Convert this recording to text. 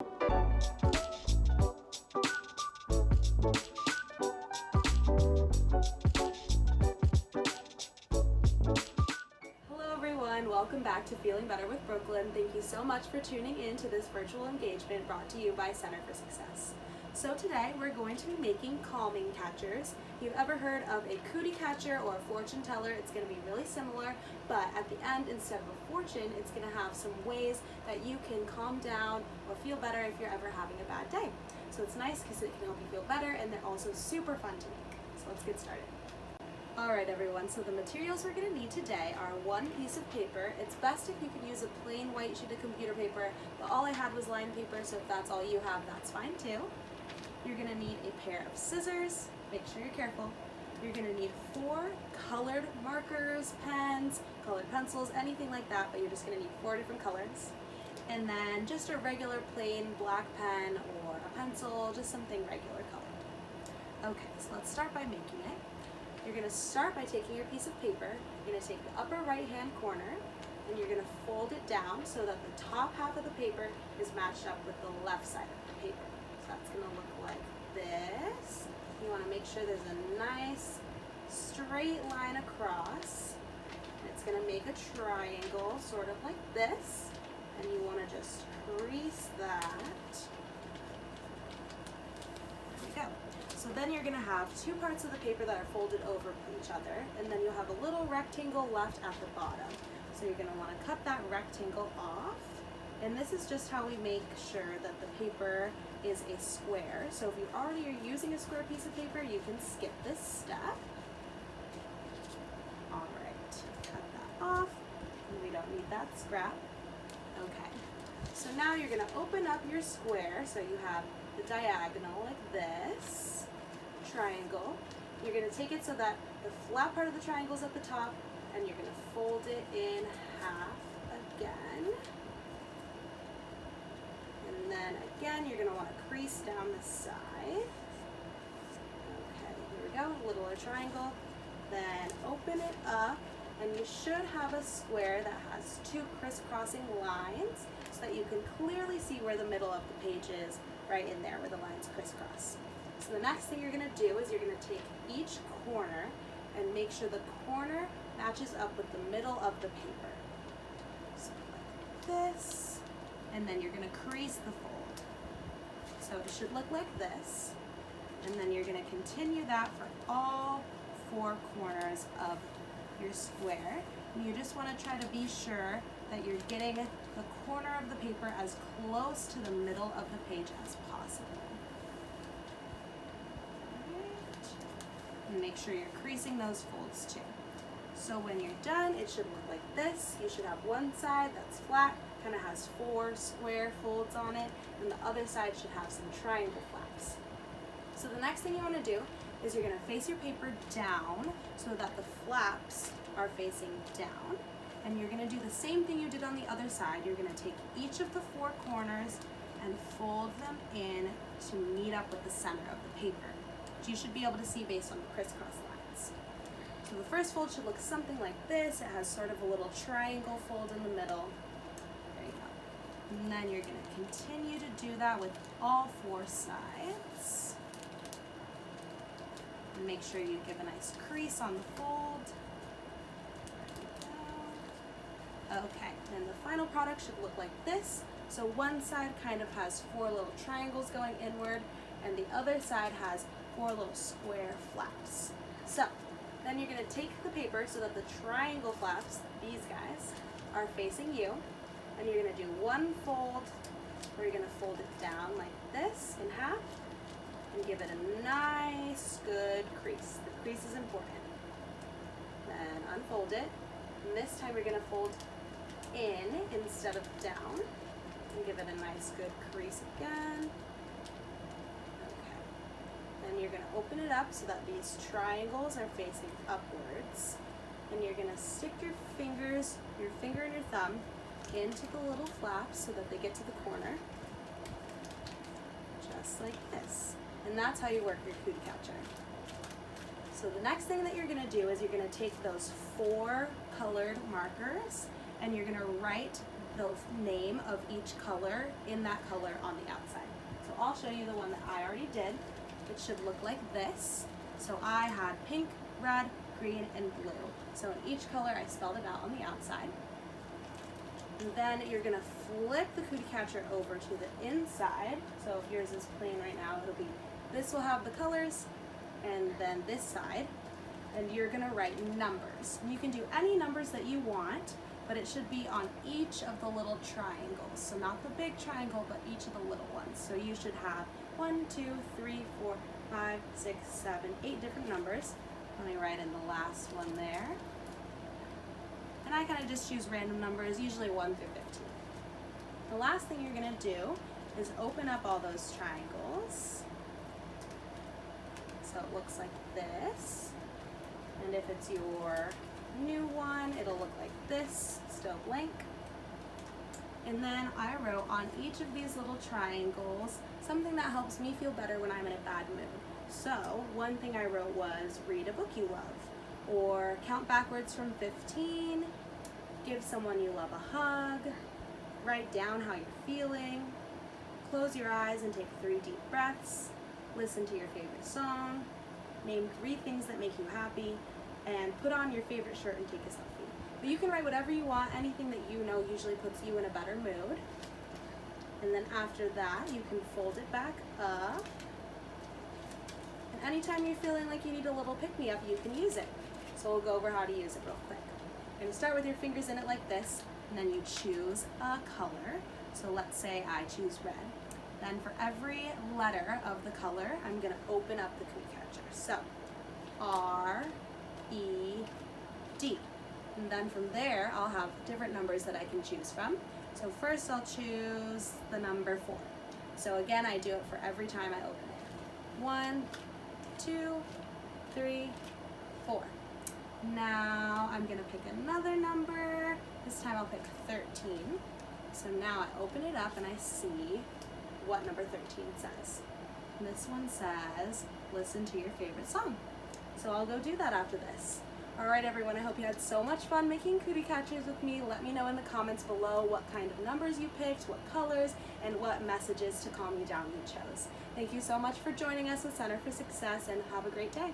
Hello everyone, welcome back to Feeling Better with Brooklyn. Thank you so much for tuning in to this virtual engagement brought to you by Center for Success. So today we're going to be making calming catchers. If you've ever heard of a cootie catcher or a fortune teller, it's going to be really similar, but at the end, instead of a fortune, it's going to have some ways that you can calm down or feel better if you're ever having a bad day. So it's nice because it can help you feel better, and they're also super fun to make. So let's get started. Alright everyone, so the materials we're going to need today are one piece of paper. It's best if you could use a plain white sheet of computer paper, but all I had was lined paper, so if that's all you have, that's fine too. You're going to need a pair of scissors. Make sure you're careful. You're going to need 4 colored markers, pens, colored pencils, anything like that, but you're just going to need 4 different colors. And then just a regular plain black pen or a pencil, just something regular colored. Okay, so let's start by making it. You're going to start by taking your piece of paper, you're going to take the upper right hand corner, and you're going to fold it down so that the top half of the paper is matched up with the left side of the paper. So that's going to look like this. You want to make sure there's a nice straight line across. It's going to make a triangle sort of like this, and you want to just crease that. There we go. So then you're going to have 2 parts of the paper that are folded over each other, and then you'll have a little rectangle left at the bottom. So you're going to want to cut that rectangle off, and this is just how we make sure that the paper is a square. So if you already are using a square piece of paper, you can skip this step. Alright, cut that off, and we don't need that scrap. Okay, so now you're going to open up your square, so you have the diagonal like this. Triangle. You're going to take it so that the flat part of the triangle is at the top, and you're going to fold it in half again. And then again, you're going to want to crease down the side. Okay, here we go, littler triangle. Then open it up, and you should have a square that has 2 crisscrossing lines so that you can clearly see where the middle of the page is, right in there where the lines crisscross. So the next thing you're going to do is you're going to take each corner and make sure the corner matches up with the middle of the paper. So like this, and then you're going to crease the fold. So it should look like this, and then you're going to continue that for all 4 corners of your square. And you just want to try to be sure that you're getting the corner of the paper as close to the middle of the page as possible. And make sure you're creasing those folds too. So when you're done, it should look like this. You should have one side that's flat, kind of has 4 square folds on it, and the other side should have some triangle flaps. So the next thing you want to do is you're going to face your paper down so that the flaps are facing down. And you're going to do the same thing you did on the other side. You're going to take each of the 4 corners and fold them in to meet up with the center of the paper, which you should be able to see based on the crisscross lines. So the first fold should look something like this. It has sort of a little triangle fold in the middle. There you go. And then you're going to continue to do that with all 4 sides. And make sure you give a nice crease on the fold. Okay, then the final product should look like this. So one side kind of has 4 little triangles going inward, and the other side has 4 little square flaps. So then you're going to take the paper so that the triangle flaps, these guys, are facing you, and you're going to do one fold where you're going to fold it down like this in half and give it a nice good crease. The crease is important. Then unfold it, and this time you're going to fold in instead of down, and give it a nice good crease again. Okay. Then you're going to open it up so that these triangles are facing upwards, and you're going to stick your finger and your thumb into the little flaps so that they get to the corner, just like this. And that's how you work your cootie catcher. So the next thing that you're going to do is you're going to take those 4 colored markers and you're going to write the name of each color in that color on the outside. So I'll show you the one that I already did. It should look like this. So I had pink, red, green, and blue. So in each color I spelled it out on the outside. And then you're gonna flip the cootie catcher over to the inside. So if yours is plain right now, it'll be, this will have the colors, and then this side. And you're gonna write numbers. And you can do any numbers that you want, but it should be on each of the little triangles. So not the big triangle, but each of the little ones. So you should have 1, 2, 3, 4, 5, 6, 7, 8 different numbers. Let me write in the last one there. And I kind of just choose random numbers, usually 1 through 15. The last thing you're gonna do is open up all those triangles. So it looks like this. And if it's your new one, it'll look like this, still blank. And then I wrote on each of these little triangles something that helps me feel better when I'm in a bad mood. So one thing I wrote was read a book you love, or count backwards from 15, give someone you love a hug, write down how you're feeling, close your eyes and take 3 deep breaths, listen to your favorite song, name 3 things that make you happy, and put on your favorite shirt and take a selfie. But you can write whatever you want, anything that you know usually puts you in a better mood. And then after that, you can fold it back up. And anytime you're feeling like you need a little pick-me-up, you can use it. So we'll go over how to use it real quick. You're gonna start with your fingers in it like this, and then you choose a color. So let's say I choose red. Then for every letter of the color, I'm gonna open up the cookie catcher. So R, E, D. And then from there, I'll have different numbers that I can choose from. So first I'll choose the number 4. So again, I do it for every time I open it. 1, 2, 3, 4. Now I'm gonna pick another number. This time I'll pick 13. So now I open it up and I see what number 13 says. And this one says, listen to your favorite song. So I'll go do that after this. All right, everyone, I hope you had so much fun making cootie catchers with me. Let me know in the comments below what kind of numbers you picked, what colors, and what messages to calm you down you chose. Thank you so much for joining us with Center for Success, and have a great day.